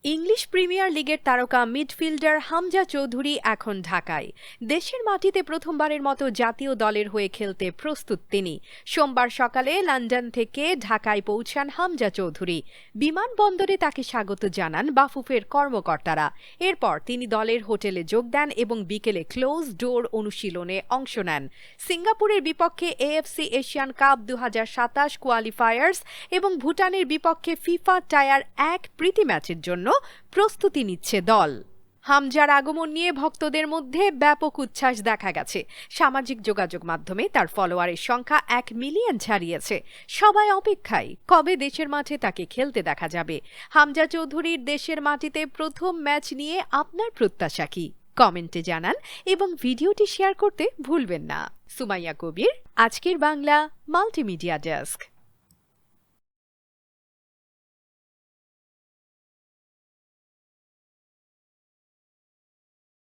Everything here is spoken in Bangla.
ইংলিশ প্রিমিয়ার লিগের তারকা মিডফিল্ডার হামজা চৌধুরী এখন ঢাকায়। দেশের মাটিতে প্রথমবারের মতো জাতীয় দলের হয়ে খেলতে প্রস্তুত তিনি। সোমবার সকালে লন্ডন থেকে ঢাকায় পৌঁছান হামজা চৌধুরী। বিমানবন্দরে তাকে স্বাগত জানান বাফুফের কর্মকর্তারা। এরপর তিনি দলের হোটেলে যোগ দেন এবং বিকেলে ক্লোজ ডোর অনুশীলনে অংশ নেন। সিঙ্গাপুরের বিপক্ষে এএফসি এশিয়ান কাপ 2027 কোয়ালিফায়ার্স এবং ভুটানের বিপক্ষে ফিফা টায়ার 1 প্রীতি ম্যাচের জন্য প্রস্তুতি নিচ্ছে দল। হামজার আগমন নিয়ে ভক্তদের মধ্যে ব্যাপক উচ্ছ্বাস দেখা গেছে। সামাজিক যোগাযোগ মাধ্যমে তার ফলোয়ারের সংখ্যা 1 মিলিয়ন ছাড়িয়েছে। সবাই অপেক্ষায় কবে দেশের মাঠে তাকে খেলতে দেখা যাবে। হামজা চৌধুরীর দেশের মাটিতে প্রথম ম্যাচ নিয়ে আপনার প্রত্যাশা কি? কমেন্টে জানান এবং ভিডিওটি শেয়ার করতে ভুলবেন না। সুমাইয়া কবির, আজকের বাংলা মাল্টিমিডিয়া ডেস্ক।